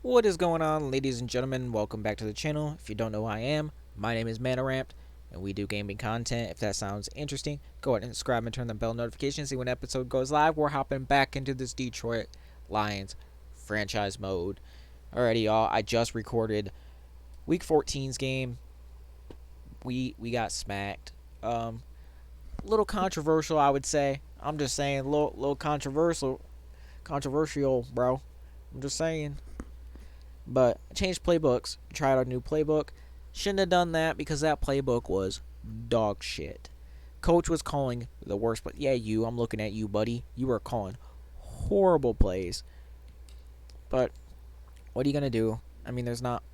What is going on, ladies and gentlemen? Welcome back to the channel. If you don't know who I am, my name is Manarampt, and we do gaming content. If that sounds interesting, go ahead and subscribe and turn the bell notification, see when an episode goes live. We're hopping back into this Detroit Lions franchise mode. Alrighty, y'all. I just recorded Week 14's game. We got smacked. Little controversial, I would say. I'm just saying, little controversial, bro. I'm just saying. But I changed playbooks, tried out a new playbook. Shouldn't have done that because that playbook was dog shit. Coach was calling the worst, but yeah, I'm looking at you, buddy. You were calling horrible plays. But what are you gonna do? I mean, there's not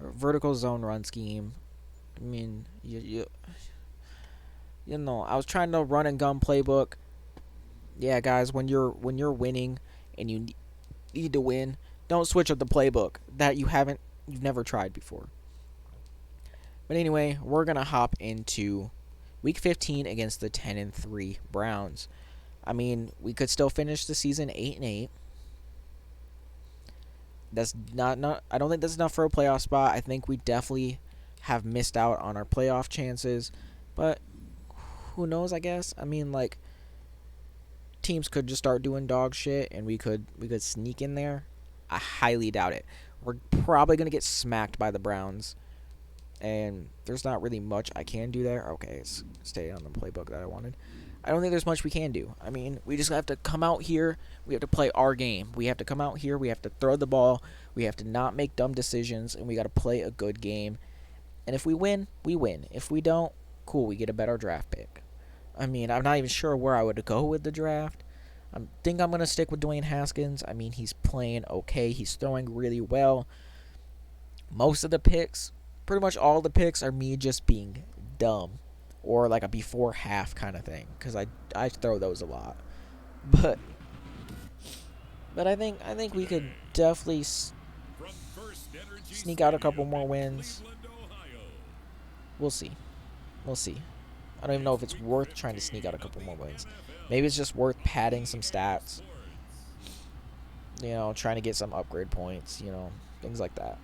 vertical zone run scheme. I mean, you know, I was trying to run and gun playbook. Yeah, guys, when you're winning and you need to win, don't switch up the playbook that you've never tried before. But anyway, we're gonna hop into Week 15 against the 10-3 Browns. I mean, we could still finish the season 8-8. That's not. I don't think that's enough for a playoff spot. I think we definitely have missed out on our playoff chances, but who knows? I guess. I mean, like, teams could just start doing dog shit, and we could sneak in there. I highly doubt it. We're probably gonna get smacked by the Browns, and there's not really much I can do there. Okay, stay on the playbook that I wanted. I don't think there's much we can do. I mean, we just have to come out here. We have to play our game. We have to come out here. We have to throw the ball. We have to not make dumb decisions, and we got to play a good game. And if we win, we win. If we don't, cool, we get a better draft pick. I mean, I'm not even sure where I would go with the draft. I think I'm going to stick with Dwayne Haskins. I mean, he's playing okay. He's throwing really well. Most of the picks, pretty much all the picks, are me just being dumb. Or like a before half kind of thing. Because I throw those a lot. But I think we could definitely sneak out a couple more wins. We'll see. I don't even know if it's worth trying to sneak out a couple more wins. Maybe it's just worth padding some stats. You know, trying to get some upgrade points, you know, things like that.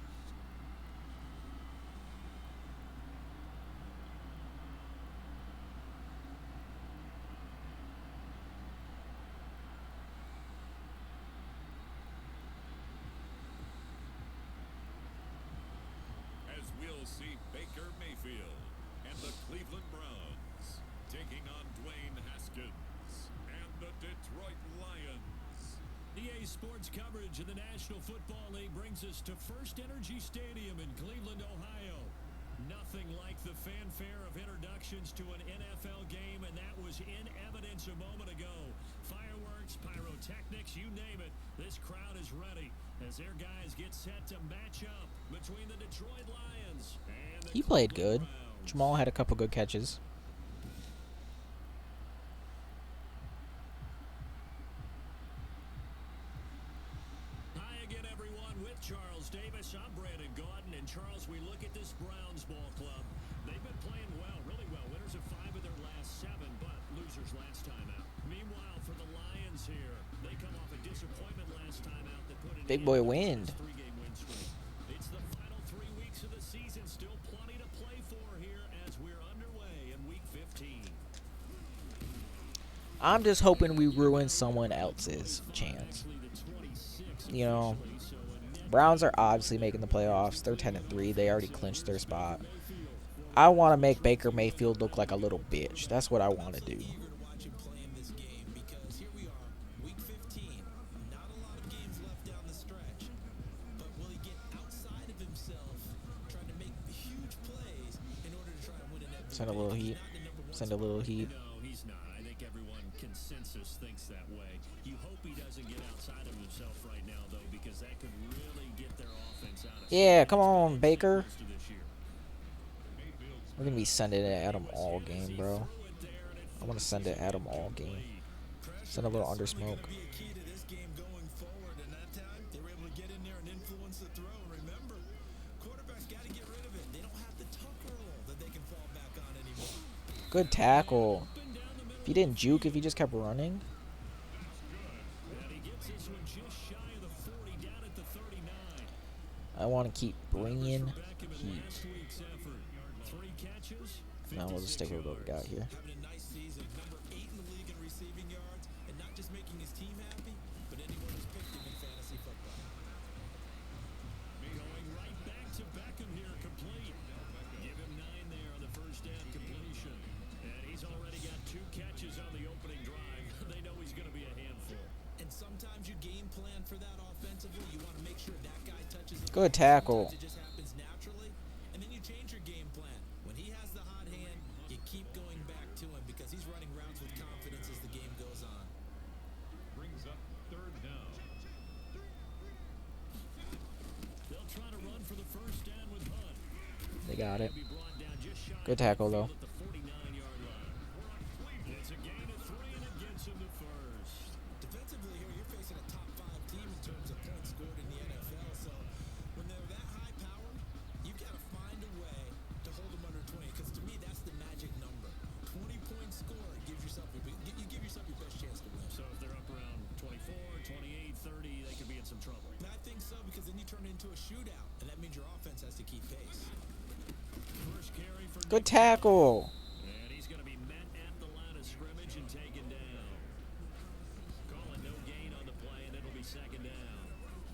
As we'll see Baker Mayfield and the Cleveland Browns taking on Dwayne Haskins and the Detroit Lions. EA Sports coverage of the National Football League brings us to First Energy Stadium in Cleveland, Ohio. Nothing like the fanfare of introductions to an NFL game, and that was in evidence a moment ago. Fireworks, pyrotechnics, you name it. This crowd is ready as their guys get set to match up between the Detroit Lions and the He played Cleveland good. Browns. Jamal had a couple good catches. Hi again, everyone. With Charles Davis, I'm Brandon Gaudin. And Charles, we look at this Browns ball club. They've been playing well, really well. Winners of 5 of their last 7, but losers last time out. Meanwhile, for the Lions here, they come off a disappointment last time out that put an Big end boy to this wind. 3-game win streak. It's the final 3 weeks of the season. Still plenty to play for here as we're underway in Week 15. I'm just hoping we ruin someone else's chance. You know, Browns are obviously making the playoffs. They're 10-3. They already clinched their spot. I want to make Baker Mayfield look like a little bitch. That's what I want to do. Send a little heat. Send a little heat. No, he's not. I think everyone consensus thinks that way. You hope he doesn't get outside of himself right now, though, because that could really get their offense out of Yeah, come on, Baker. most of this year. We're going to be sending it at him all game, bro. I want to send it at him all game. Send a little under smoke. Good tackle. If he didn't juke, if he just kept running. And he gets this one just shy of the 40, down at I want to keep Numbers for bringing Beckham in heat. last week's effort. 3 catches, Now we'll just 56 stick with what we got yards. here. Having a nice season, number 8 in the league in receiving yards, and not just making his team happy, but anyone who's picked him in fantasy football. Going right back to Beckham here, complete. Give him 9 there on the first down completion. And he's already got 2 catches on the opening drive. They know he's going to be a handful. And sometimes you game plan for that offensively. You want to make sure that guy touches the Good ball. tackle. Sometimes it just happens naturally, and then you change your game plan. When he has the hot hand, you keep going back to him because he's running routes with confidence as the game goes on. Brings up third down. They'll try to run for the first down with Hunt. They got it. He'll be brought down just shy Good of tackle, though. midfield at the 49-yard line. It's a gain of 3, and it gets him to first. Defensively here, you're facing a top 5 team in terms of points scored in the NFL. So when they're that high powered, you've got to find a way to hold them under 20. Because to me, that's the magic number. 20 points scored gives yourself you give yourself your best chance to win. So if they're up around 24, 28, 30, they could be in some trouble. And I think so because then you turn it into a shootout, and that means your offense has to keep pace. First carry for Good Nick. tackle. And he's going to be met at the line of scrimmage and taken down. Calling no gain on the play, and it'll be second down.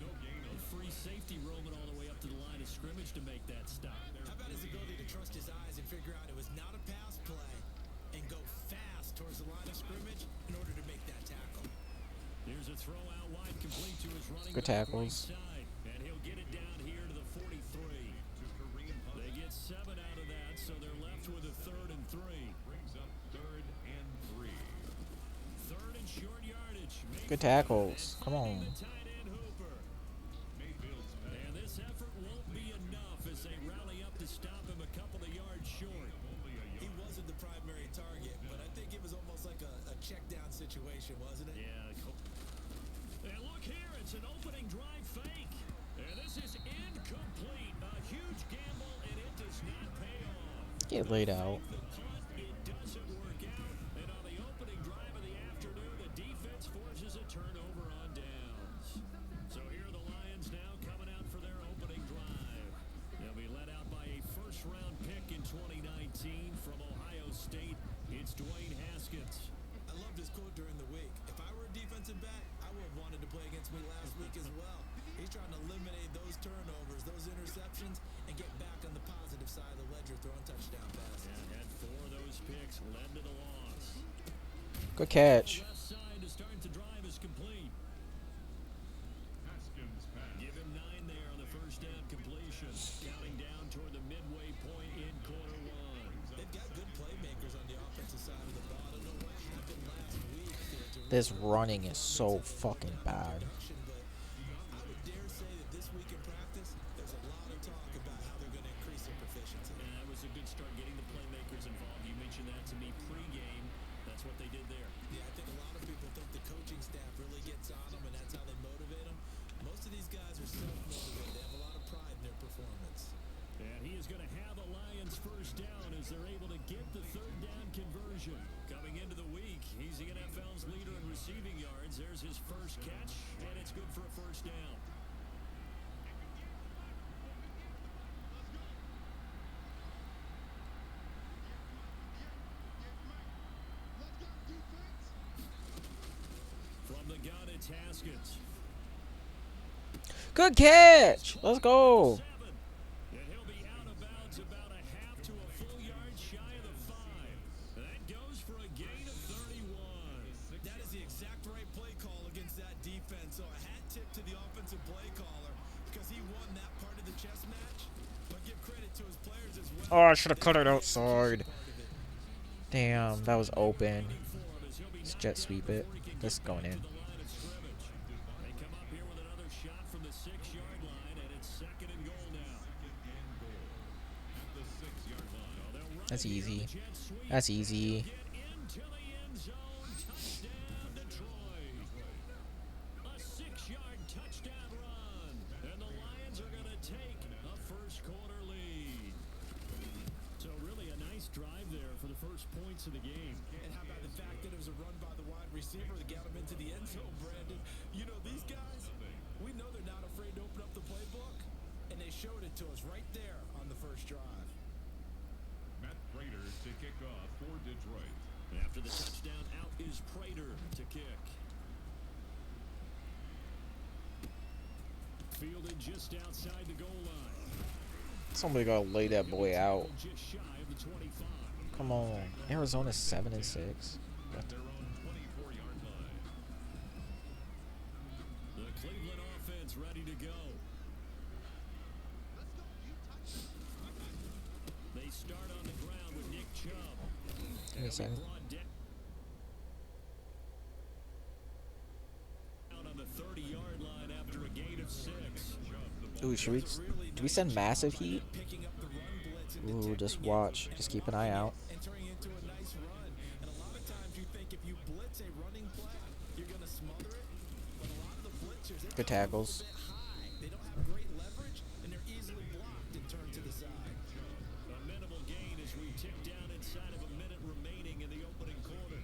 No gain on Free safety roaming all the way up to the line of scrimmage to make that stop. How about his ability to trust his eyes and figure out it was not a pass play and go fast towards the line of scrimmage in order to make that tackle? Here's a throw out wide complete to his running Good back tackles. right side. And he'll get it down here to the 43. to Kareem Hunt. They get 7 out of that, so they're left with a 3rd and 3. Brings up third and 3. 3rd and short yardage. Good tackles. Come on. The tight end Hooper. Mayfield's pass. And this effort won't be enough as they rally up to stop him a couple of yards short. Only a He yard. wasn't the primary target, but I think it was almost like a check down situation, wasn't it? Yeah. And look here, it's an opening drive fake. And this is incomplete. A huge gamble, and it does not pay off. Get laid out. The punt, it doesn't work out. And on the opening drive of the afternoon, the defense forces a turnover on downs. So here are the Lions now coming out for their opening drive. They'll be led out by a first-round pick in 2019 from Ohio State. It's Dwayne Haskins. I loved his quote during the week. If I were a defensive back, I would have wanted to play against me last week as well. He's trying to eliminate those turnovers, those interceptions, and get back on the positive side of the ledger throwing touchdown passes. And had 4 of those picks, led to the loss. Good catch. Left side to start the drive is complete. Haskins pass. Give him 9 there on the first down completion. Counting down toward the midway point in quarter 1. They've got good playmakers on the offensive side of the ball. I don't know what happened last week. This running is so fucking bad. Production, but I would dare say that this week in practice, there's a lot of talk about how they're going to increase their proficiency. And that was a good start getting the playmakers involved. You mentioned that to me pregame. That's what they did there. Yeah, I think a lot of people think the coaching staff really gets on them, and that's how they motivate them. Most of these guys are self-motivated. They have a lot of pride in their performance. And he is going to have a Lions first down as they're able to get the 3rd down conversion. Coming into the week, he's the NFL's leader in receiving yards. There's his first catch, and it's good for a first down. From the gun, it's Haskins. Good catch. Let's go. 7. And he'll be out of bounds about a half to a full yard shy of the 5. That goes for a gain of 31. That is the exact right play call against that defense. So a hat tip to the offensive play caller because he won that part of the chess match. But give credit to his players as well. Oh, I should have cut it outside. Damn, that was open. Let's jet sweep it. This is going in. They come up here with another shot from the 6-yard line, and it's 2nd and goal now. At the 6-yard line. That's easy. That's easy. Get into the end zone. Touchdown, Detroit. A 6-yard touchdown run. And the Lions are going to take a first-quarter lead. So really a nice drive there for the first points of the game. And how about the fact that it was a run by the wide receiver that got him into the end zone, Brandon? You know, these guys, we know they're not afraid to open up the playbook, and they to us right there on the first drive. Matt Prater to kick off for Detroit. After the touchdown, out is Prater to kick. Fielded just outside the goal line. Somebody gotta lay that boy out. Just shy of the 25. Come on. Arizona's 7-6. At their own 24-yard line. The Cleveland offense ready to go. They start on the ground with Nick Chubb. Give me a second. Out on the 30-yard line after a gain of 6. Ooh, do we send massive heat? Ooh, just watch. Just keep an eye out. Entering into a nice run. And a lot of times you think if you blitz a running play, you're going to smother it. But a lot of the blitzers, they Good tackles. come a little bit high. They don't have great leverage, and they're easily blocked and turned to the side. A minimal gain as we tick down inside of a minute remaining in the opening quarter.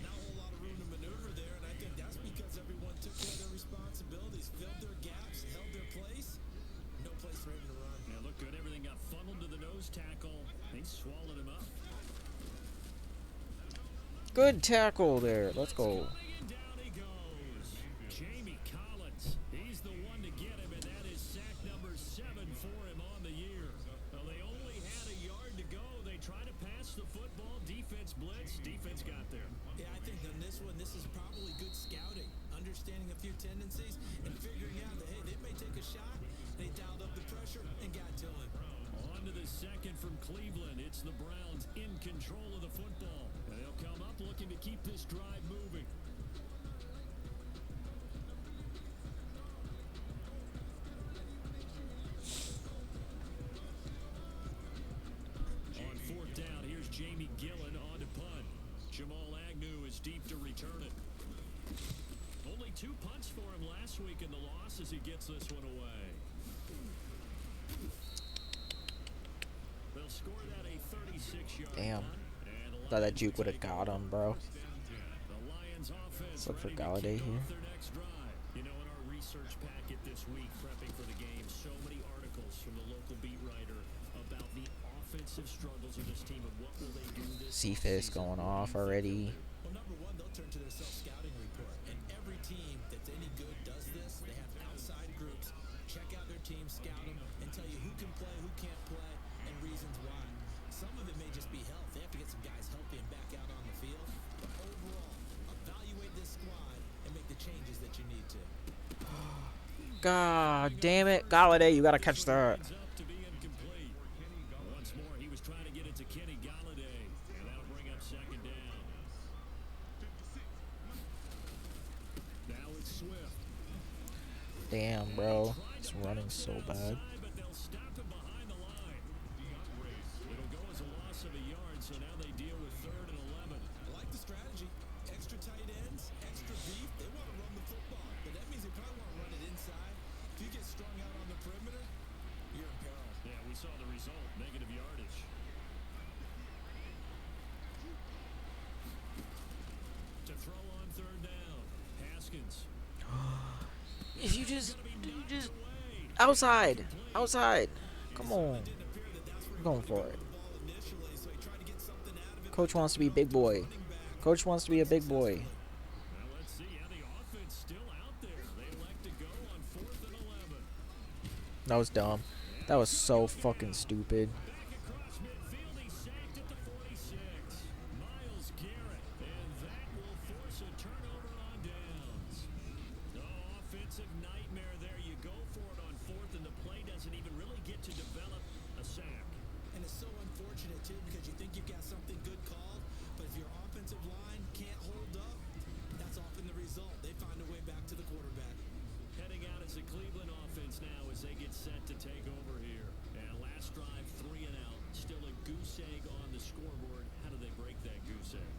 Not a whole lot of room to maneuver there, and I think that's because everyone took care of their responsibilities, filled their gaps, held their place. No place for him to run. Yeah, look good. Everything got funneled to the nose tackle. They swallowed him up. Good tackle there. Let's go. And down he goes. Jamie Collins. He's the one to get him, and that is sack number 7 for him on the year. Well, they only had a yard to go. They tried to pass the football. Defense blitz. Defense got there. Yeah, I think on this one, this is probably good scouting, understanding a few tendencies, and figuring out that, hey, they may take a shot. They dialed up the pressure and got to him. On to the second from Cleveland. It's the Browns in control of the football. And they'll come up looking to keep this drive moving. On fourth down, here's Jamie Gillen on to punt. Jamal Agnew is deep to return it. Only 2 punts for him last week in the loss as he gets this one away. They'll score that a 36-yard Damn. punt. Thought that juke would have got him, bro. The Lions offense Let's look for ready to Galladay kick here. off their next drive. You know, in our research packet this week, prepping for the game, so many articles from the local beat writer about the offensive struggles of this team and what will they do this Cephas offseason. going off already. Well, number one, they'll turn to their self-scouting report. And every team that's any good does this. They have outside groups. Check out their team, scout them, and tell you who can play, who can't play, and reasons why. Some of it may just be health. They have to get some guys healthy and back out on the field. But overall, evaluate this squad and make the changes that you need to. God damn it. Galladay, you gotta catch that. Ends up to be incomplete. Once more, he was trying to get it to Kenny Galladay, and that'll bring up second down. Now it's Swift. Damn, bro. It's running so bad. But they'll stop him behind the line. It'll go as a loss of a yard, so now they deal with 3rd and 11. I like the strategy. Extra tight ends, extra beef. They want to run the football, but that means they probably want to run it inside. If you get strung out on the perimeter, you're in peril. Yeah, we saw the result, negative yardage. To throw on 3rd down, Haskins. If you just outside. Come on. I'm going for it. Coach wants to be big boy. Coach wants to be a big boy. Now let's see how the offense still out there. They elect to go on 4th and 11. That was dumb. That was so fucking stupid. Back across midfield, he's sacked at the 46. Myles Garrett, and that will force a turnover on downs. No offensive nightmare there. You go for it on 4th, and the play doesn't even really get to develop a sack. And it's so unfortunate, too, because you think you've got something good called, but if your offensive line can't hold up, that's often the result. They find a way back to the quarterback. Heading out as the Cleveland offense now as they get set to take over here. And last drive, 3 and out. Still a goose egg on the scoreboard. How do they break that goose egg?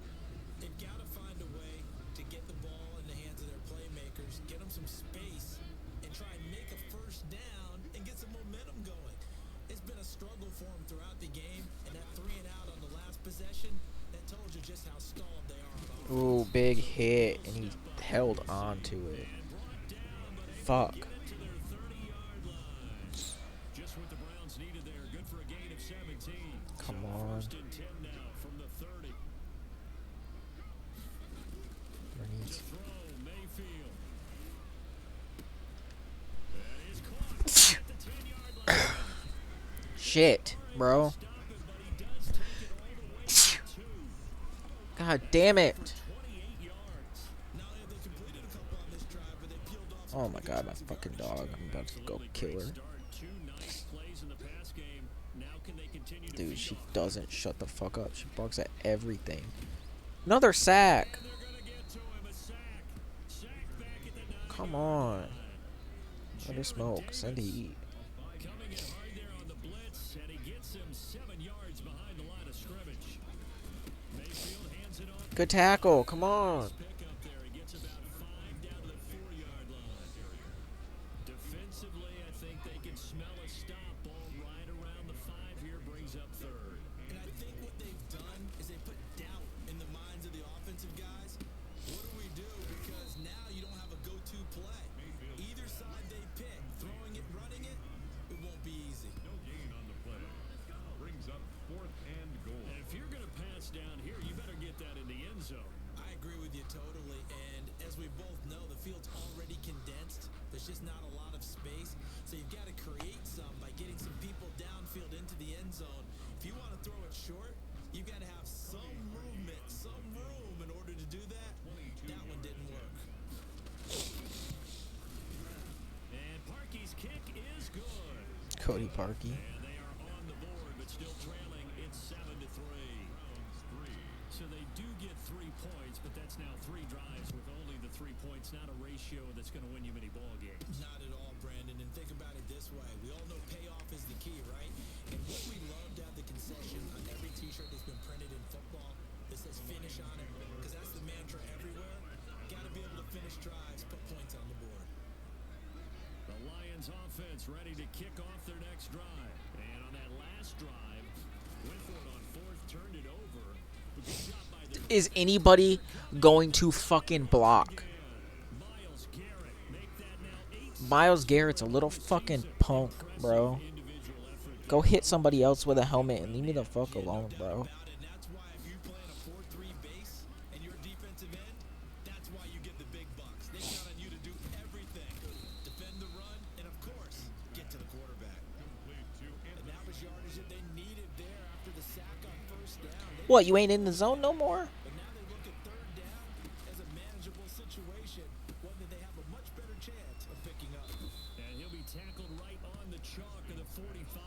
They've got to find a way to get the ball in the hands of their playmakers, get them some space, and try and make a first down and get some momentum going. It's been a struggle for them throughout the game, and that 3 and out on the last possession, that told you just how stalled they are on offense. Ooh, big hit, and he held on to it. Fuck. Get it to their 30-yard line. Just with the Browns Shit, bro. Stop him, but he does take it all the way to the 2. God damn For it. 28 yards. Not only have they completed a couple on this drive, but they peeled off some Oh my pretty good god, my chunks of fucking yardage, dog. too. I'm about to go Absolutely kill great her. start. 2 nice plays in the pass game. Now can they continue to Dude, feed she off? doesn't shut the fuck up. She barks at everything. Another sack. And they're going to get to him. A sack. Sack back at the 9-yard Come on. line. Let her smoke. Send to eat. Coming in hard there on the blitz, and he gets him 7 yards behind the line of scrimmage. Mayfield hands it off. Good tackle. Come on. Pick up there. He gets about 5 down to the 4-yard line. Defensively, I think they can smell a stop. Ball right around the 5 here, brings up third. And I think what they've done is they put doubt in the minds of the offensive guys. What do we do? Because now you don't have a go-to play. Either side they pick, throwing it, running it, it won't be easy. No gain on the play. Brings up 4th and goal. And if you're going to pass down here, you better get that in the end zone. I agree with you totally. And as we both know, the field's already condensed. There's just not a lot of space. So you've got to create some by getting some people downfield into the end zone. If you want to throw it short, you've got to have some movement, some room in order to do that. That one didn't work. And Parkey's kick is good. Cody Parkey. And they are on the board, but still trailing. It's 7-3. So they do get 3 points, but that's now 3 drives with only the 3 points. Not a ratio that's going to win you many ball games. Not at all, Brandon. And think about it this way. We all know payoff is the key, right? And what we love to have the concession on every T-shirt that's been printed in football that says finish on it, because that's the mantra everywhere. Got to be able to finish drives, put points on the board. The Lions offense ready to kick off their next drive. And on that last drive, went for it on 4th, turned it over. A good job by their Is anybody going to fucking block? Miles Garrett. Make that now 8 Miles Garrett's a little fucking punk, bro. individual effort. Go hit somebody else with a helmet and leave me the fuck alone, bro. About it, and that's why if you play in a 4-3 base and you're a defensive end, that's why you get the big bucks. They count on you to do everything. Defend the run, and of course, get to the quarterback. And that was yardage that they needed there after the sack on 1st down. What, you ain't in the zone no more? But now they look at 3rd down as a manageable situation, one that they have a much better chance of picking up. And he'll be tackled right on the chalk of the 45.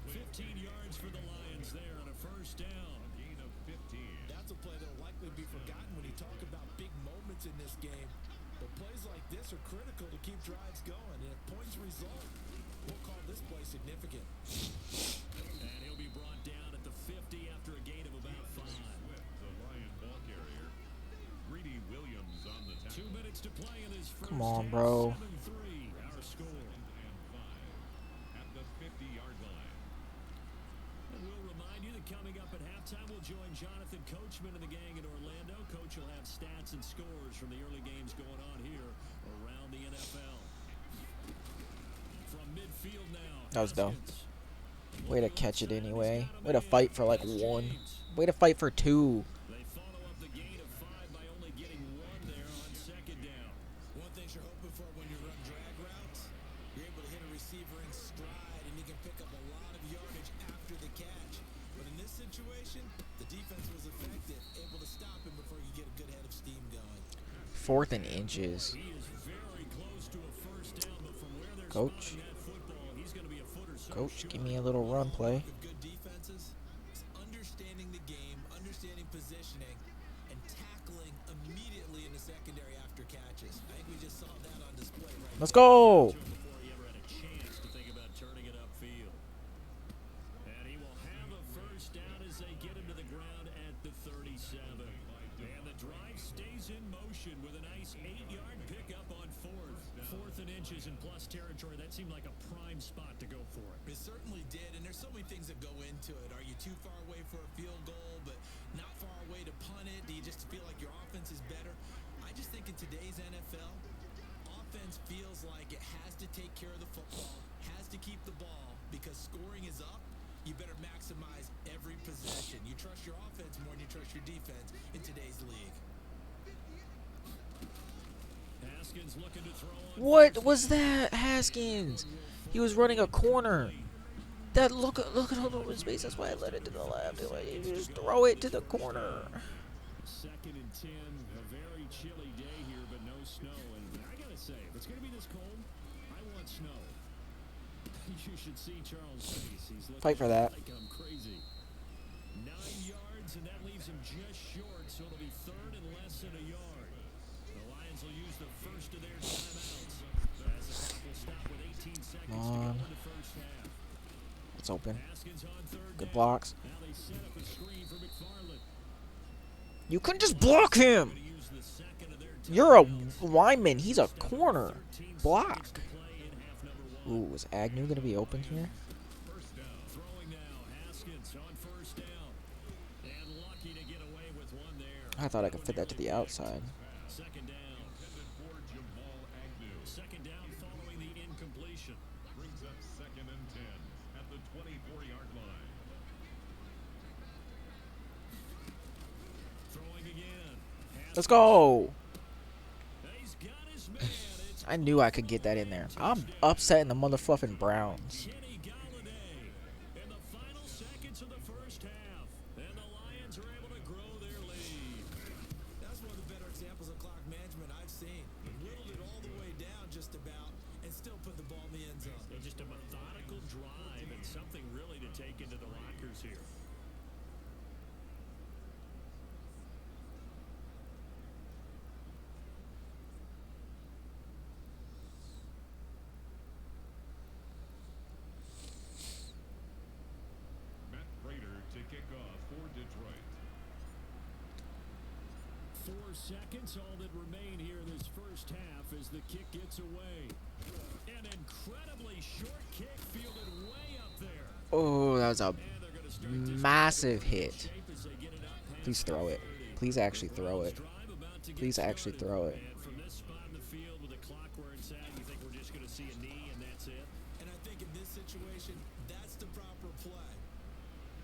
15 yards for the Lions there on a 1st down. Gain of 15. That's a play that'll likely be forgotten when you talk about big moments in this game. But plays like this are critical to keep drives going. And if points result, we'll call this play significant. And he'll be brought down at the 50 after a gain of about 5. The Lion ball carrier. Greedy Williams on the tackle. 2 minutes to play in this first Come on, half. bro. 7-3 our score. And 5 at the 50-yard line. And we'll remind you that coming up at halftime, we'll join Jonathan Coachman and the gang in Orlando. Coach will have stats and scores from the early games going on here around the NFL. From midfield now. That was dumb. Haskins. Way to catch it anyway. Way to fight for like 1. Way to fight for 2. They follow up the gain of 5 by only getting 1 there on 2nd down. One thing you're hoping for when you run drag routes, you're able to hit a receiver in stride and you can pick up a lot of yardage after the catch. But in this situation, the defense was effective, able to stop him before you get a good head of steam going. 4th and inches. He is very close to a 1st down, but from where they're Coach. spotting that football, he's going to be a foot or so Coach, short. give me a little run play. Of good defenses is understanding the game, understanding positioning, and tackling immediately in the secondary after catches. I think we just saw that on display right Let's there. go. Before he ever had a chance to think about turning it upfield. And he will have a 1st down as they get him to the ground at the 37. And the drive stays in motion with a nice 8-yard pickup on 4th. 4th and inches in plus territory. That seemed like a prime spot to go for it. It certainly did, and there's so many things that go into it. Are you too far away for a field goal, but not far away to punt it? Do you just feel like your offense is better? I just think in today's NFL, offense feels like it has to take care of the football, has to keep the ball, because scoring is up. You better maximize every possession. You trust your offense more than you trust your defense in today's league. Haskins looking to throw on What was that, Haskins? He was running a corner. that look at all the open space. That's why I let it to the left. You just throw it to the corner. Second and 10, a very chilly day here, but no snow. And I got to say, if it's going to be this cold, I want snow. You should see Charles' face. He's looking Fight for that. like I'm crazy. 9 yards, and that leaves him just short, so it'll be third and less than a yard. The Lions will use the first of their timeouts. As the clock will stop with 18 seconds to go in the first half. It's open. Haskins on third Good down. blocks. Now they set up a screen for McFarland. You couldn't just block him. Gonna use the second of their You're a timeouts. lineman. He's a corner. 13 Block. seconds to play in half number 1. Ooh, is Agnew gonna be open here? First down. Throwing now, Haskins on first down. And lucky to get away with one there. I thought I could fit that to the outside. Second down. Intended for Jamal Agnew. Second down following the incompletion. Brings up second and 10 at the 24-yard line. Throwing again. Let's go. He's got his man. It's I knew I could get that in there. I'm upsetting the motherfucking Browns. Kenny Galladay in the final seconds of the first half. And the Lions are able to grow their lead. That's one of the better examples of clock management I've seen. Whittled it all the way down just about and still put the ball in the end zone. So just a methodical drive and something really to take into the lockers here. Matt Prater to kick off for Detroit. 4 seconds, all that remain here in this first half as the kick gets away. An incredibly short kick fielded way up there. Oh, that was a And they're going to start this massive drive hit. shape as they get it up past Please throw it. 30. Please actually throw it. Drive about to get Please actually started. throw it. And from this spot in the field with the clock where it's at, you think we're just going to see a knee and that's it? And I think in this situation, that's the proper play.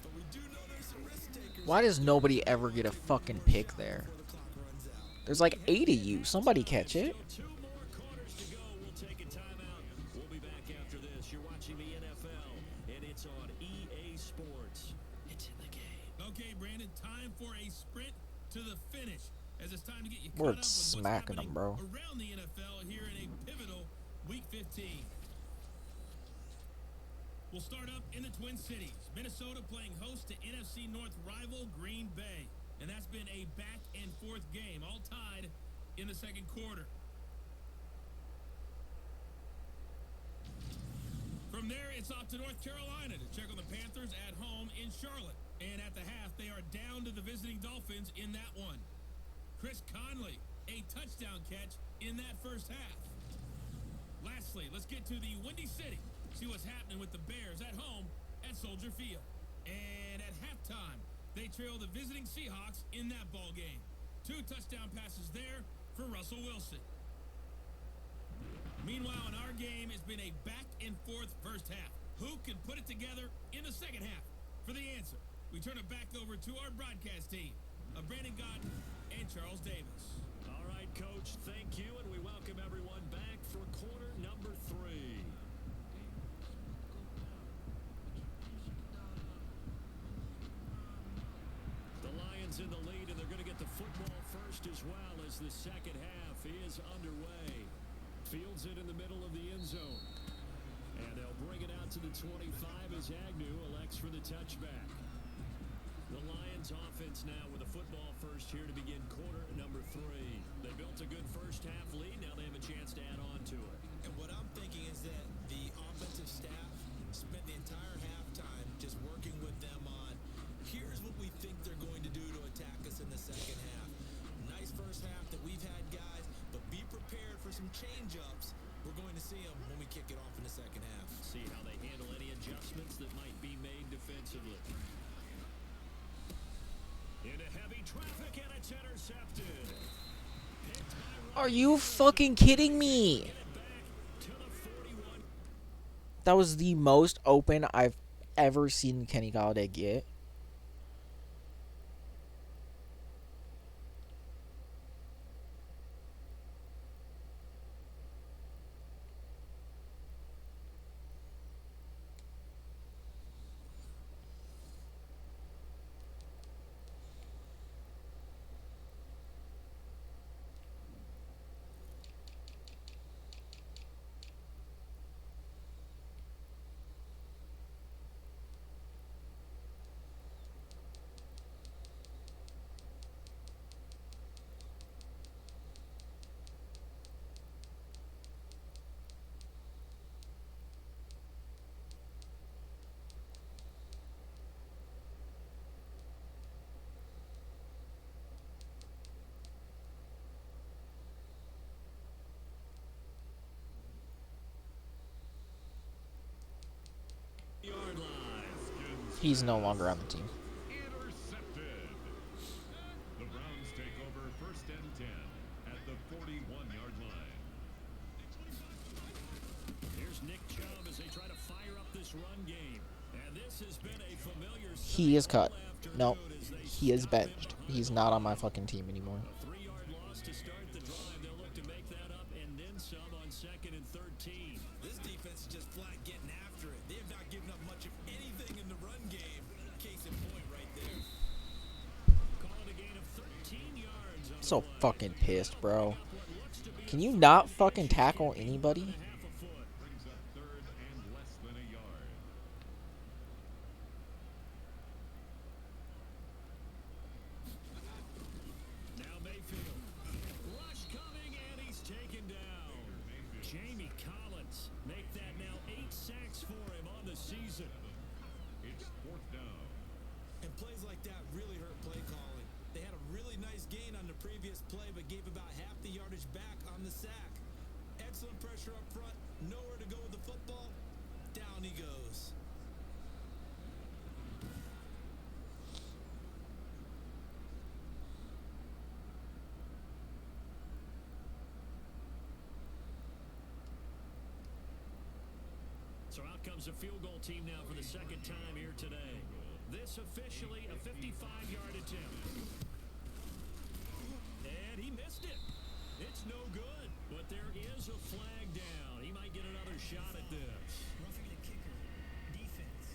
But we do know there's some risk takers. Why does nobody ever get a fucking pick there? Before the clock runs out. There's like 8 of you. Somebody catch it. 2 more quarters to go. We'll take a timeout. We'll be back after this. You're watching the NFL, and it's on EA Sports. It's in the game. Okay, Brandon, time for a sprint to the finish. As it's time to get you We're caught up with what's smacking happening 'em, bro. around the NFL here in a pivotal Week 15. We'll start up in the Twin Cities. Minnesota playing host to NFC North rival Green Bay. And that's been a back-and-forth game, all tied in the second quarter. From there, it's off to North Carolina to check on the Panthers at home in Charlotte. And at the half, they are down to the visiting Dolphins in that one. Chris Conley, a touchdown catch in that first half. Lastly, let's get to the Windy City. See what's happening with the Bears at home at Soldier Field. And at halftime, they trail the visiting Seahawks in that ball game. 2 touchdown passes there for Russell Wilson. Meanwhile, in our game, it's been a back-and-forth first half. Who can put it together in the second half? For the answer, we turn it back over to our broadcast team of Brandon Gott and Charles Davis. All right, Coach, thank you, and we welcome everyone back for quarter number 3. The Lions in the lead, and they're going to get the football first as well as the second half is underway. Fields it in the middle of the end zone. And they'll bring it out to the 25 as Agnew elects for the touchback. The Lions offense now with a football first here to begin quarter number 3. They built a good first half lead. Now they have a chance to add on to it. And what I'm thinking is that the offensive staff spent the entire halftime just working with them on, here's what we think they're going to do to attack us in the second half. Nice first half that we've had, guys, but be prepared for some change-ups. We're going to see them when we kick it off in the second half. See how they handle any adjustments that might be made defensively. Into heavy traffic, and it's intercepted. Are you fucking kidding me? To the 41. That was the most open I've ever seen Kenny Galladay get. He's no longer on the team. Intercepted. The Browns take over first and 10 at the 41-yard line. Here's Nick Chubb as they try to fire up this run game. And this has been a familiar He is sight cut. all Nope. afternoon as they He is stop him benched. behind He's the not on line. my fucking team anymore. A 3-yard loss to start the drive. They'll look to make that up and then some on 2nd and 13. This defense is just flat getting after it. They have not given up much of anything in the run game. Case in point right there. Calling a gain of 13 yards on So the play. fucking pissed, bro. What looks to be Can you not fucking tackle anybody? half a foot. Brings up third and less than a yard. Now Mayfield. Rush coming, and he's taken down. Jamie Collins make that now 8 sacks for him on the season. It's fourth down. And plays like that really hurt play calling. They had a really nice gain on the previous play, but gave about half the yardage back on the sack. Excellent pressure up front. Nowhere to go with the football. Down he goes. So out comes a field goal team now for the second time here today. This officially a 55-yard attempt. And he missed it. It's no good, but there is a flag down. He might get another shot at this. Roughing the kicker. Defense.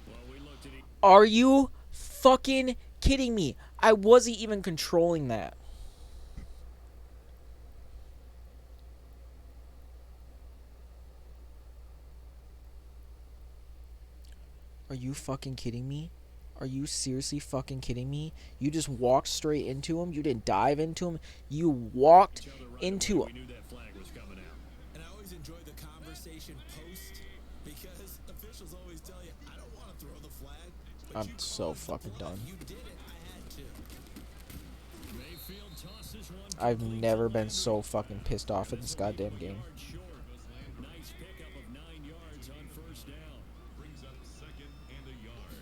Well, we looked at it. Are you fucking kidding me? I wasn't even controlling that. Are you fucking kidding me? Are you seriously fucking kidding me? You just walked straight into him. You didn't dive into him. You walked into We him. knew that flag was coming out. And I always enjoy the conversation post because officials always tell you, I don't want to throw the flag. But I'm you so caused the fucking play. done. You did it. I had to. Mayfield tosses one. I've complete never to been Landry. so fucking pissed off at this This will be goddamn 1 game. yard short. Nice pickup of 9 yards on first down. Brings up second and a yard.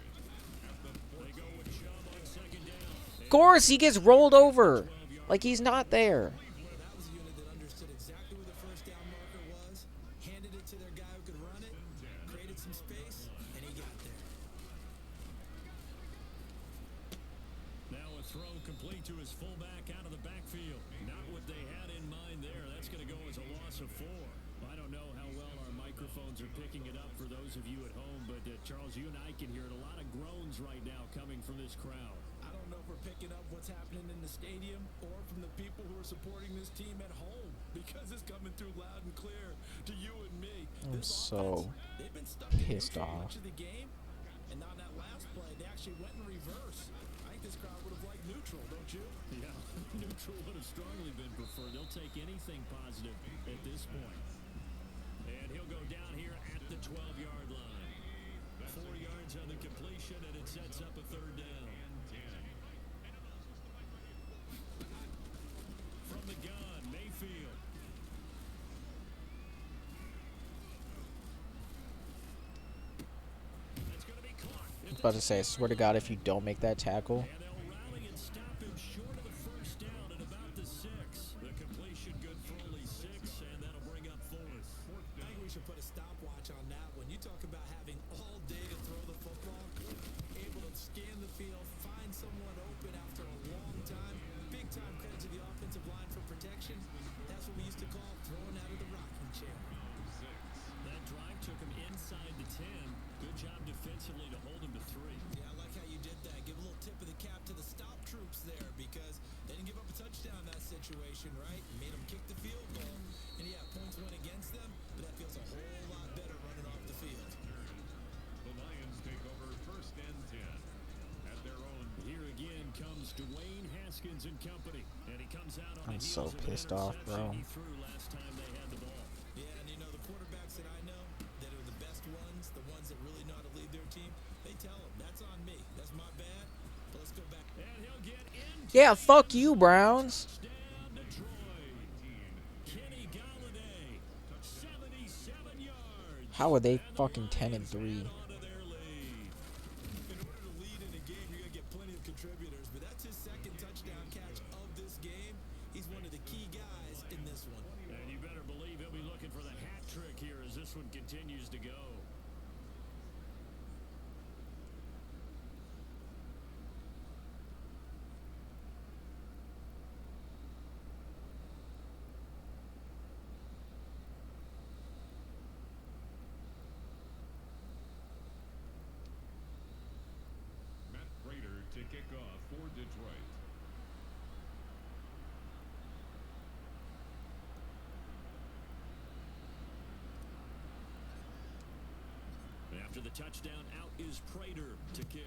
At the They go with Chubb on second down. Of course, he gets rolled over. Like he's not there. That was a unit that understood exactly where the first down marker was, handed it to their guy who could run it, created some space, and he got there. Now a throw complete to his fullback out of the backfield. Not what they had in mind there. That's going to go as a loss of 4. I don't know how well our microphones are picking it up for those of you at home, but Charles, you and I can hear it. A lot of groans right now coming from this crowd. I don't know if we're picking up what's happening in the stadium or from the people who are supporting this team at home because it's coming through loud and clear to you and me. I'm This so offense, they've been stuck in pissed neutral off. much of the game, and on that last play, they actually went in reverse. I think this crowd would have liked neutral, don't you? Yeah, neutral would have strongly been preferred. They'll take anything positive at this point. And he'll go down here at the 12-yard line. 4 yards on the completion, and it sets up a third down. From the gun, Mayfield. That's going to be caught. I was about to say, I swear to God, if you don't make that tackle, And they'll rally and stop him short of the first down at about the 6. The completion good for only 6, and that'll bring up 4th. I think we should put a stopwatch on that one. You talk about having all day to throw the football, able to scan the field, find someone open after a long time. Big time credit to the offensive line for protection. That's what we used to call throwing out of the rocking chair. That drive took him inside the 10. Good job defensively to hold him to 3. Yeah, I like how you did that. Give a little tip of the cap to the stop troops there because they didn't give up a touchdown in that situation, right? Made them kick the field goal. And yeah, points went against them, but that feels a whole lot better running off the field. The Lions take over first and 10 at their own. Here again comes Dwayne Haskins and company. And he comes out on I'm the so heels of an pissed off, interception bro. he threw last time they had the ball. Yeah, and you know, the quarterbacks that I know that are the best ones, the ones that really know how to lead their team, they tell them, that's on me. That's my bad. But let's go back. And he'll get into yeah, fuck you, Browns. touchdown Detroit. Kenny Galladay, 77 yards. How are they fucking 10-3? In order to lead in a game, you're going to get plenty of contributors, but that's his second touchdown catch of this game. He's one of the key guys in this one. And you better believe he'll be looking for the hat trick here as this one continues to go. Matt Prater to kick off for Detroit. After the touchdown, out is Prater to kick.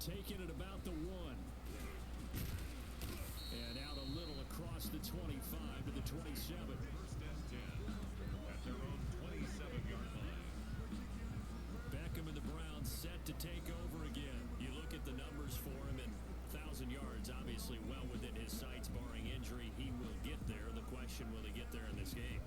Taking it about the 1. And out a little across the 25 to the 27. First and 10 at their own 27-yard line. Beckham and the Browns set to take over again. You look at the numbers for him, and 1,000 yards obviously well within his sights, barring injury. He will get there. The question, will he get there in this game?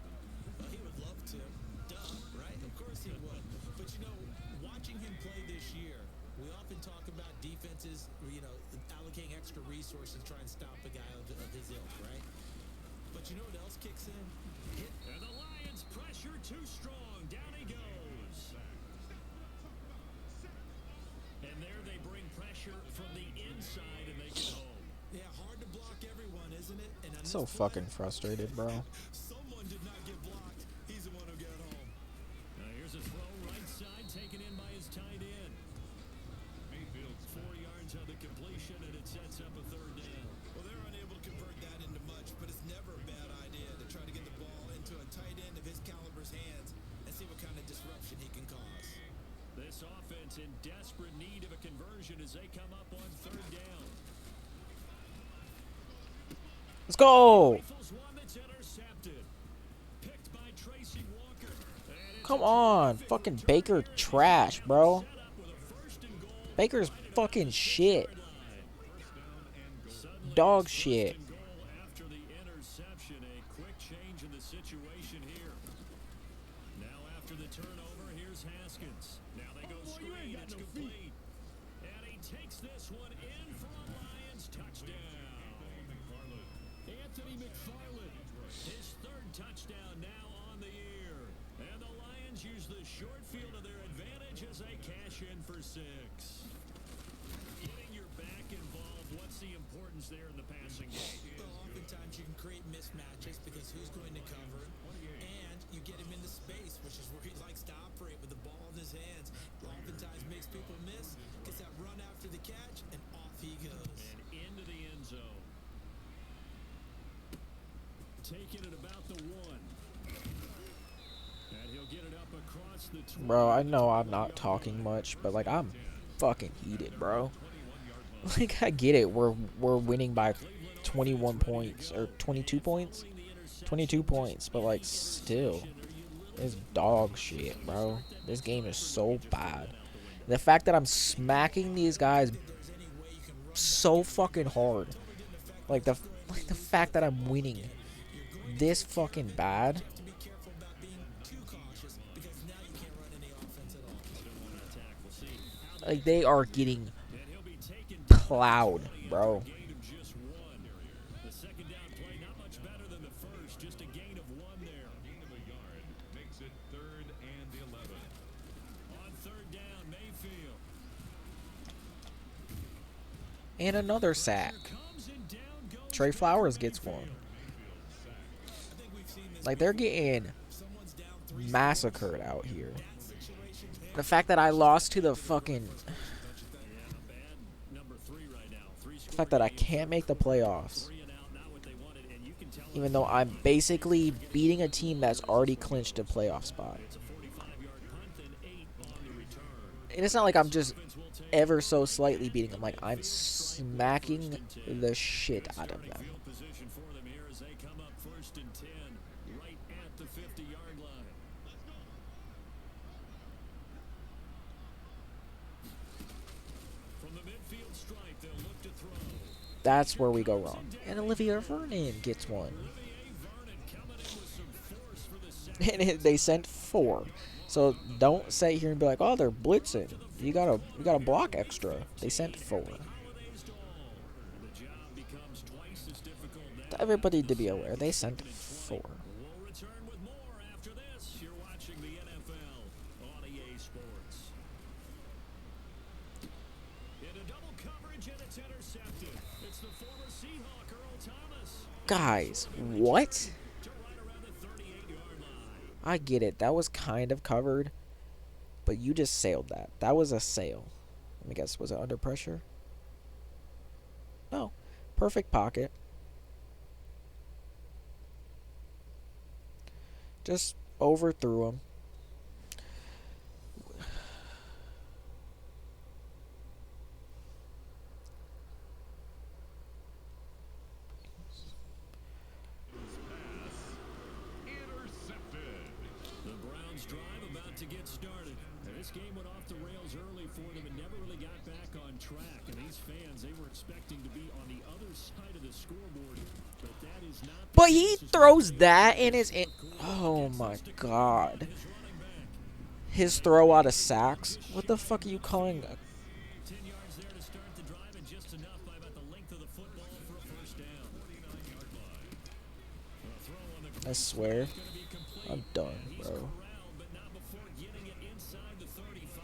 Well, he would love to. Duh, right? Of course he would. But, you know, watching him play this year, we often talk about defenses, you know, allocating extra resources to try and stop a guy of his ilk, right? But you know what else kicks in? And the Lions pressure too strong. Down he goes. And there they bring pressure from the inside and make it home. Yeah, hard to block everyone, isn't it? And on So this fucking play, frustrated, bro. someone did not get blocked. He's the one who got home. Now here's a throw right side taken in by his tight end. Mayfield's 4 yards on the completion, and it sets up a 3rd down. Well, they're unable to convert that into much, but it's never a bad idea to try to get the ball into a tight end of his caliber's hands and see what kind of disruption he can cause. This offense in desperate need of a conversion as they come up on 3rd down. Let's go. Rifles one that's intercepted. Picked by Tracy Walker. And it's Come a on. terrific Fucking return Baker here. trash, bro. Set up with a 1st and goal Baker's right at fucking the shit. 50-yard line. Suddenly Dog it's shit. 1st and goal after the interception. A quick change in the situation here. Now after the turnover, here's Haskins. Now they go screen. It's complete. And he takes this one in for a Lions touchdown. Anthony McFarland, his 3rd touchdown now on the year. And the Lions use the short field to their advantage as they cash in for 6. Getting your back involved, what's the importance there in the passing game? Well, oftentimes you can create mismatches because who's going to cover him, and you get him into space, which is where he likes to operate with the ball in his hands. Oftentimes makes people miss, gets that run after the catch, and off he goes. And into the end zone. Taking it about the 1. And he'll get it up across the 20. Bro, I know I'm not talking much, but like I'm fucking heated, bro. Like I get it. We're winning by 21 points or 22 points. 22 points, but like still it's dog shit, bro. This game is so bad. The fact that I'm smacking these guys so fucking hard. Like the fact that I'm winning this fucking bad. To be careful about being too cautious because now you can't run any offense at all. Like they are getting And he'll be taken plowed, bro. gain of just 1. The 2nd down play not much better than the first, just a gain of 1 there. gain of a yard makes it 3rd and 11. On 3rd down, Mayfield. And another sack. Comes and down goes Trey Flowers gets one. I think we've seen this. Like they're getting Someone's down 3. massacred out here. That situation's The fact that I lost to the fucking Yeah, bad number 3 right now. 3 the fact that I can't make the playoffs, 3 and out, not what they wanted, and you can tell even though I'm basically beating a team that's already clinched a playoff spot. it's a 45-yard punt and 8 on the return. And it's not like I'm just ever so slightly beating them. Like I'm smacking the shit out of them. Field position for them here as they come up 1st and 10, right at the 50-yard line. From the midfield stripe, they'll look to throw. That's where we go wrong. And Olivia Vernon gets one. Olivier Vernon coming in with and they sent 4. So don't sit here and be like, "Oh, they're blitzing. You gotta block extra." They sent 4. To everybody to be aware, they sent 4. We'll return with more after this. You're watching the NFL on EA Sports. In a double coverage, and it's intercepted. It's the former Seahawk, Earl Thomas. Guys, what? To right around the 38-yard line. I get it. That was kind of covered, but you just sailed that. That was a sail. Let me guess, was it under pressure? No. Perfect pocket. Just overthrew him. Intercepted. The Browns' drive about to get started. And this game went off the rails early for them and never really got back on track. And these fans, they were expecting to be on the other side of the scoreboard. But that is not the But he case. throws that in his... Oh my god. His running back. His throw out of sacks? What the fuck are you calling... 10 yards there to start the drive and just enough by about the length of the football for a first down. 49-yard line. A throw on the I swear. gonna be complete. I'm done, He's bro. corralled, but not before getting it inside the 35.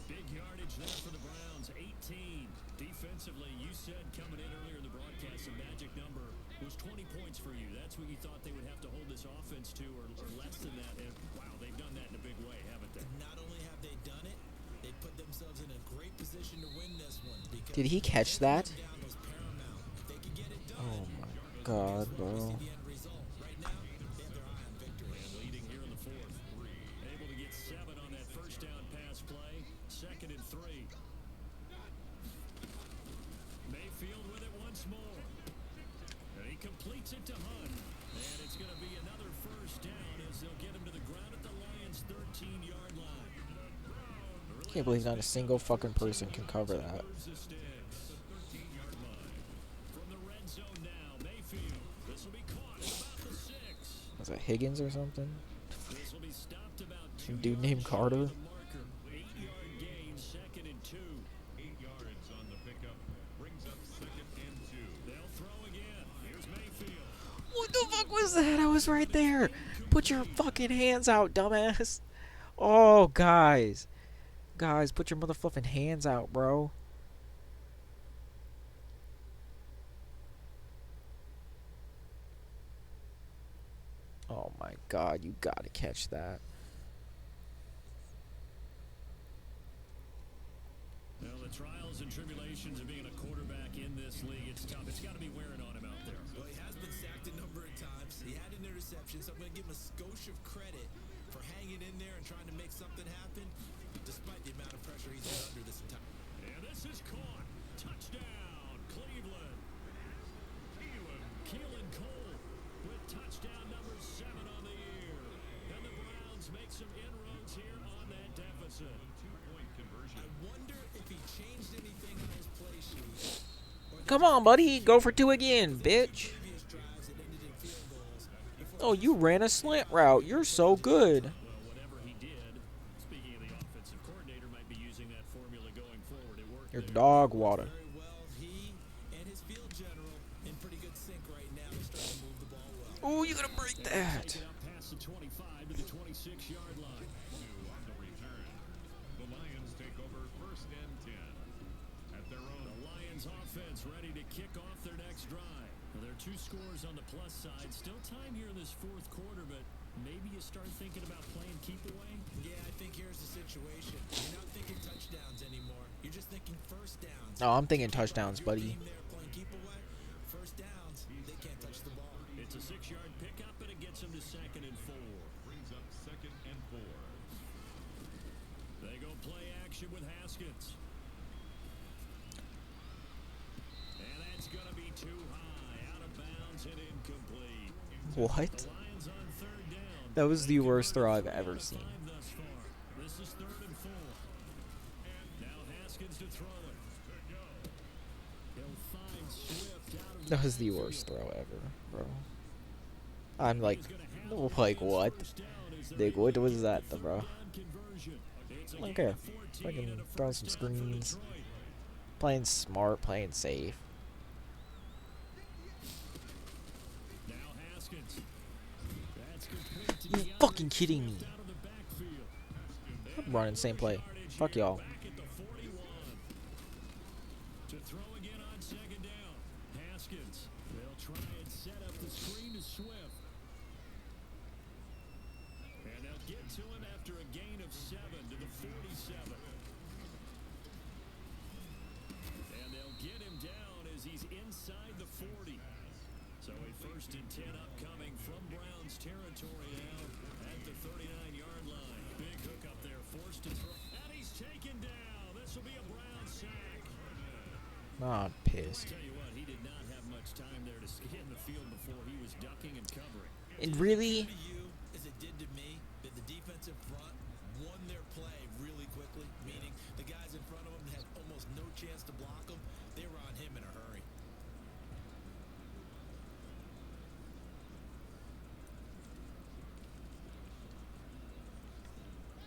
Big yardage there for the Browns, 18. Defensively, you said coming in earlier in the broadcast, the magic number was 20 points for you. That's what you thought they would have to hold this offense to, or less than that. And wow, they've done that in a big way, haven't they? Not only have they done it, they put themselves in a great position to win this one. Because Did he catch that? down was paramount. If they could get it done, Oh my god, bro. the end result. Right now, they have their eye on victory. Leading here in the fourth. Able to get 7 on that first down pass play. 2nd and 3. Mayfield with it once more. And he completes it to Hunt. And it's going to be another first down as they'll get him to the ground at the Lions' 13-yard line. Can't believe not a single fucking person can cover that. Moves the sticks. 13-yard line. From the red zone now, Mayfield. This will be caught at about the 6. Was it Higgins or something? This will be stopped about 2 Some dude yards named short Carter? of the marker. 8-yard gain, 2nd and 2. 8 yards on the pickup. Brings up 2nd and 2. They'll throw again. Here's Mayfield. What the fuck was that? I was right there. Put your fucking hands out, dumbass. Oh, guys. Guys, put your motherfucking hands out, bro. Oh my god, you gotta catch that. Well, the trials and tribulations of being a quarterback in this league, it's tough. It's got to be wearing on him out there. Well, he has been sacked a number of times. He had an interception, so I'm going to give him a skosh of credit for hanging in there and trying to make something happen, despite the amount of pressure he's been under this entire. And this is caught. Touchdown, Cleveland. Keelan Cole with touchdown number 7 on the year. And the Browns make some inroads here on that deficit. 2-point conversion. I wonder if he changed anything on his play sheet. Come on, buddy. Go for 2 again, bitch. Previous drives that ended in field goals. Oh, you ran a slant route. You're so good. Well, whatever he did, speaking of the offensive coordinator, might be using that formula going forward. It worked. You're there. dog water. Very well. He and his field general in pretty good sync right now. They're starting to move the ball well. Oh, you gotta break that. Take it up past the 25 to the 26-yard line. 2 on the return. The Lions take over 1st and 10. At their own. The Lions offense ready to kick off their next drive. Well, there are 2 scores on the plus side. Still time here in this 4th quarter, but maybe you start thinking about playing keep away. Yeah, I think here's the situation. You're not thinking touchdowns anymore. You're just thinking first downs. Oh, I'm thinking touchdowns, buddy. Team there playing keep away. First downs, they can't touch the ball. It's a 6-yard pickup, and it gets them to 2nd and 4. Brings up 2nd and 4. They go play action with Haskins. And that's going to be too high, out of bounds and incomplete. What? The Lions on 3rd down. That was the worst throw I've ever Five seen. thus far. This is 3rd and 4. Now Haskins to throw it. He'll find Swift out of That was the worst throw ever, bro. I'm like, what? Like, what was that, bro? I don't care. Fucking throwing some screens, playing smart, playing safe. Now Haskins. That's complete to You DeAndre fucking kidding me? Swift out of the backfield. I'm running the same play. Yardage Fuck here, y'all. back at the 41. To throw again on second down. Haskins. They'll try and set up the screen to Swift. And they'll get to him after a gain of 7 to the 47. And they'll get him down as he's inside the 40. So a 1st and 10 upcoming from Browns territory now at the 39-yard line. Big hook up there, forced to throw. And he's taken down. This will be a Brown sack. Not pissed. Tell you what, he did not have much time there to scan the field before he was ducking and covering. And really, To you, as it did to me, that the defensive front won their play really quickly, meaning the guys in front of them had almost no chance to block him. They were on him in a hurry.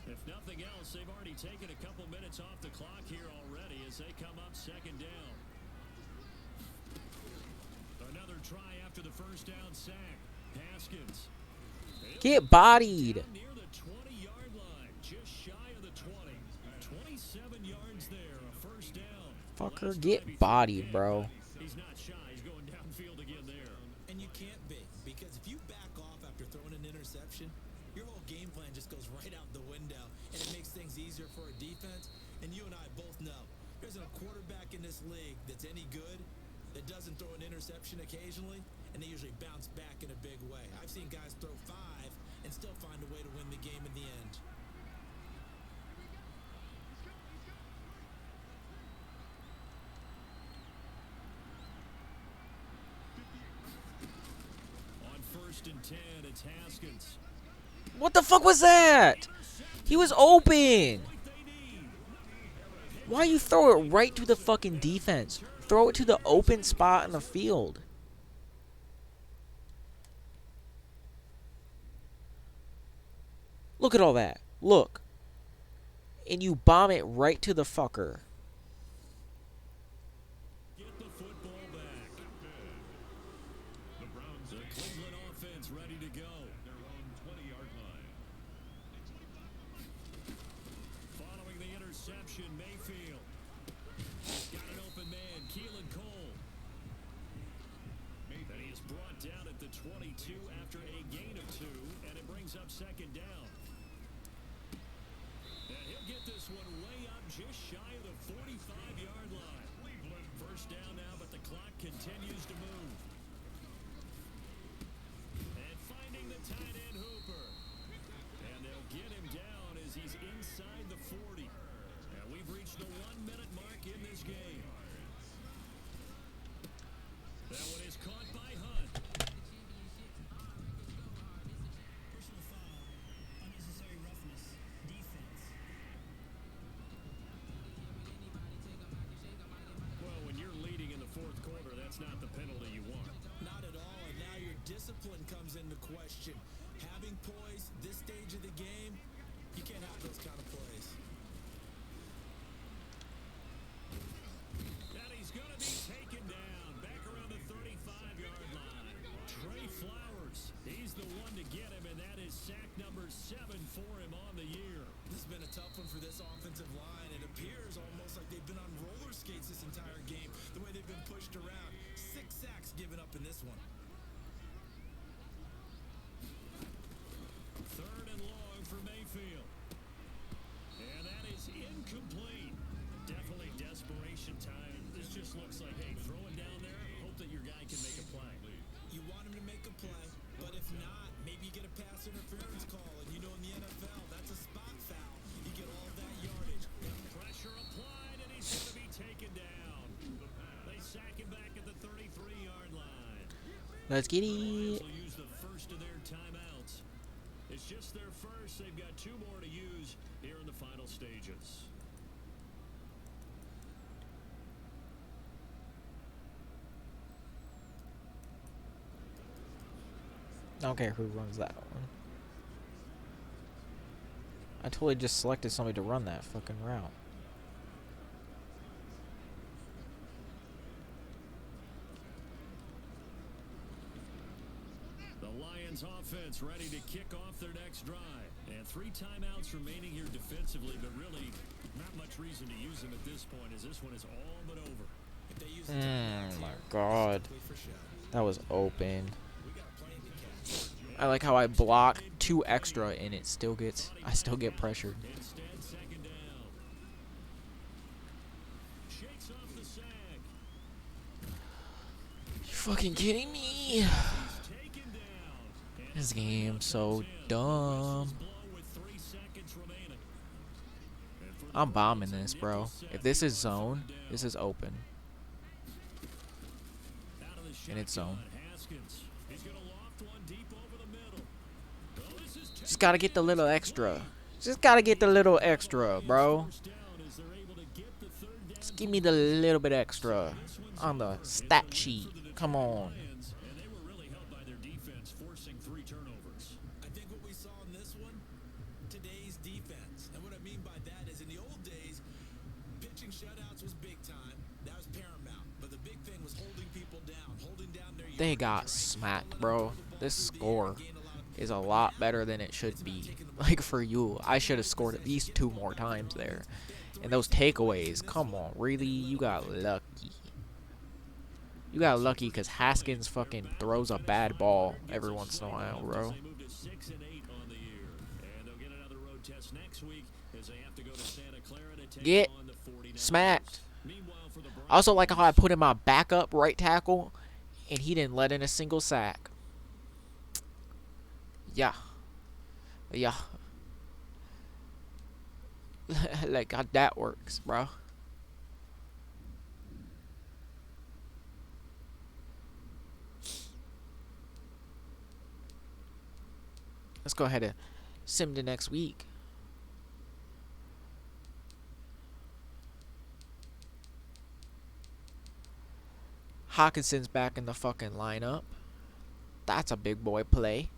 If nothing else, they've already taken a couple minutes off the clock here already as they come up second down. Another try after the first down sack. Haskins. get bodied. Near the 20-yard line, just shy of the 20. 27 yards there, a first down. Fucker, Last get time he bodied, threw bro. He's not shy. He's going downfield again there. And you can't be, because if you back off after throwing an interception, your whole game plan just goes right out the window, and it makes things easier for a defense. And you and I both know there's a quarterback in this league that's any good that doesn't throw an interception occasionally, and they usually bounce back in a big way. I've seen guys throw 5 and still find a way to win the game in the end. On 1st and 10, it's Haskins. What the fuck was that? He was open. Why you throw it right to the fucking defense? Throw it to the open spot in the field. Look at all that. Look. And you bomb it right to the fucker. Get the football back. The Browns The Cleveland offense ready to go. their own 20-yard line. Following the interception, Mayfield. Got an open man, Keelan Cole. And he is brought down at the 22 after a gain of 2, and it brings up second down. And he'll get this one way up just shy of the 45-yard line. First down now, but the clock continues to move. And finding the tight end Hooper. And they'll get him down as he's inside the 40. And we've reached the 1-minute mark in this game. That one is caught by Hunt. Personal foul. Unnecessary roughness. Defense. Well, when you're leading in the 4th quarter, that's not the penalty you want. Not at all, and now your discipline comes into question. Having poise this stage of the game, you can't have those kind of plays. And he's going to be taken down back around the 35-yard line. Trey Flowers, he's the one to get him, and that is sack number 7 for him on the year. This has been a tough one for this offensive line. It appears almost like they've been on roller skates this entire game, the way they've been pushed around. 6 sacks given up in this one. 3rd and long for Mayfield. And that is incomplete. Definitely desperation time. This just looks like, hey, throw it down there, hope that your guy can make a play. You want him to make a play, but if not, maybe you get a pass interference call. And you know in the NFL, that's a spot foul. You get all that yardage. Pressure applied, and he's going to be taken down. They sack him back at the 33-yard line. Let's get Lions it. will use the first of their timeouts. It's just their first. They've got 2 more to use here in the final stages. I don't care who runs that one. I totally just selected somebody to run that fucking route. The Lions offense ready to kick off their next drive. And 3 timeouts remaining here defensively, but really not much reason to use them at this point as this one is all but over. If they use the My God. for show, That was open. we got plenty to catch. I like how I block 2 extra and I still get pressured. Instead, second down. Shakes off the sack. You fucking kidding me? He's taken down. And This game's so dumb. blow with 3 seconds remaining. And for the I'm bombing Lions, this, bro. nickel If this set is here on zone, third down. this is open. Out of the And it's shotgun, zone. Haskins. He's gonna loft one deep over the middle. Well, this is Just gotta get the little extra. Just gotta get the little extra, bro. first down as they're able to get the third down. Just give me the little bit extra on the stat sheet. Come on. Lions, and they were really helped by their defense, forcing 3 turnovers. I think what we saw in this one, today's defense. And what I mean by that is in the old days, pitching shutouts was big time. That was paramount. But the big thing was holding people down, holding down their They yardage, got right? smacked, Don't let bro. them throw the ball This through the score air and gain a lot of is a lot better than it should be. Like for you, I should have scored at least 2 more times there. And those takeaways, come on, really? You got lucky. You got lucky because Haskins fucking throws a bad ball every once in a while, bro. They moved to 6 and 8 on the year, and they'll get another road test next week as they have to go to Santa Clara to take Get on the 49ers. smacked. Meanwhile, for the I also like how I put in my backup right tackle and he didn't let in a single sack. Yeah. Yeah. Like how that works, bro. Let's go ahead and sim to next week. Hawkinson's back in the fucking lineup. That's a big boy play.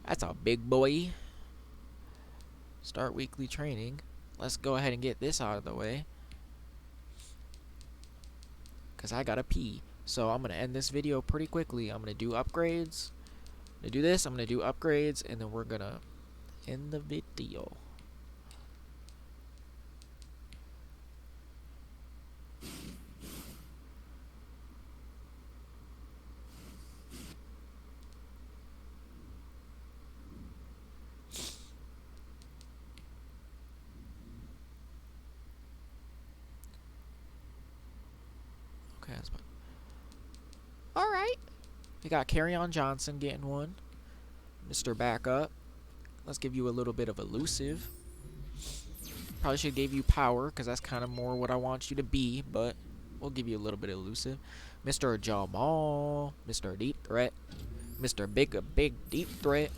That's a big boy. Start weekly training. Let's go ahead and get this out of the way. Because I gotta pee. So I'm going to end this video pretty quickly. I'm going to do upgrades. I'm going to do this. I'm going to do upgrades. And then we're going to end the video. Okay, that's fine. Alright. We got Kerryon Johnson getting one. Mr. Backup. Let's give you a little bit of elusive. Probably should have gave you power, because that's kind of more what I want you to be, but we'll give you a little bit of elusive. Mr. Jamal. Mr. Deep Threat. Mr. Big Deep Threat.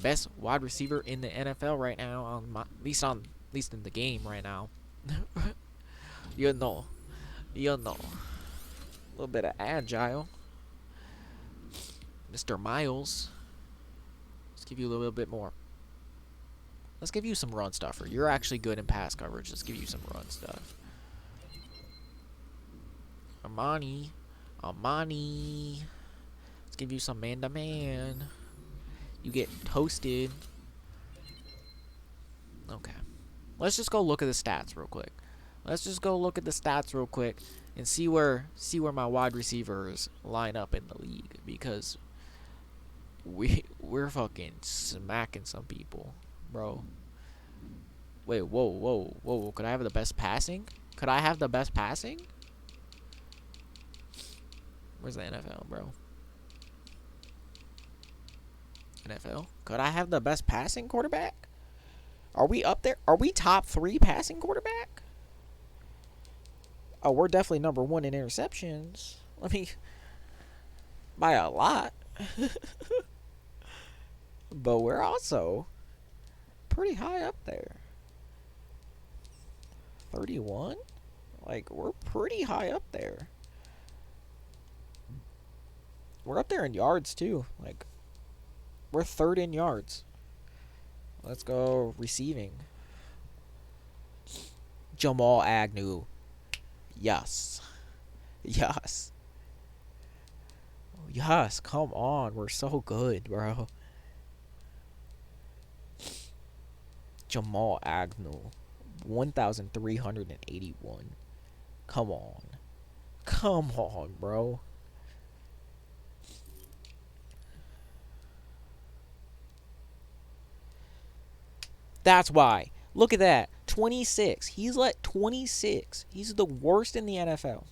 Best wide receiver in the NFL right now, at least in the game right now. You know. A little bit of agile. Mr. Miles. Let's give you a little bit more. Let's give you some run stuffer. You're actually good in pass coverage. Let's give you some run stuff. Armani. Let's give you some man-to-man. You get toasted. Okay. Let's just go look at the stats real quick. And see where my wide receivers line up in the league, because we're fucking smacking some people, bro. Wait, whoa. Could I have the best passing? Where's the NFL, bro? NFL? Could I have the best passing quarterback? Are we up there? Are we top 3 passing quarterback? Oh, we're definitely number 1 in interceptions. By a lot. But we're also pretty high up there. 31? Like, we're pretty high up there. We're up there in yards, too. Like, We're third in yards. Let's go receiving. Jamal Agnew. Yes. Yes. Yes, come on. We're so good, bro. Jamal Agnew. 1,381. Come on. Come on, bro. That's why. Look at that. 26. He's let 26. He's the worst in the NFL.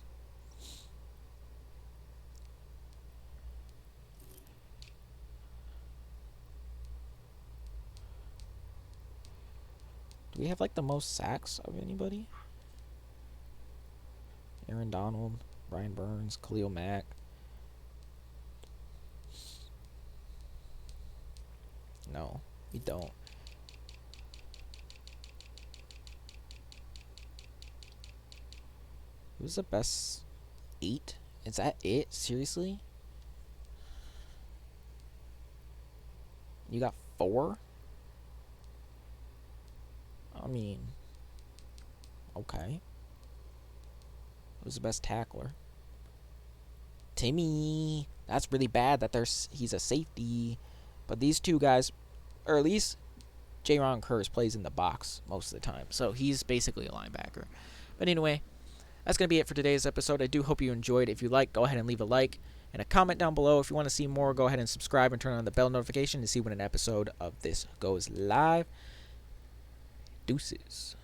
Do we have like the most sacks of anybody? Aaron Donald, Brian Burns, Khalil Mack. No, we don't. Who's the best 8? Is that it? Seriously? You got 4? I mean, okay. Who's the best tackler? Timmy. That's really bad that he's a safety. But these two guys, or at least Jaron Curse plays in the box most of the time. So he's basically a linebacker. But anyway, that's going to be it for today's episode. I do hope you enjoyed. If you like, go ahead and leave a like and a comment down below. If you want to see more, go ahead and subscribe and turn on the bell notification to see when an episode of this goes live. Deuces.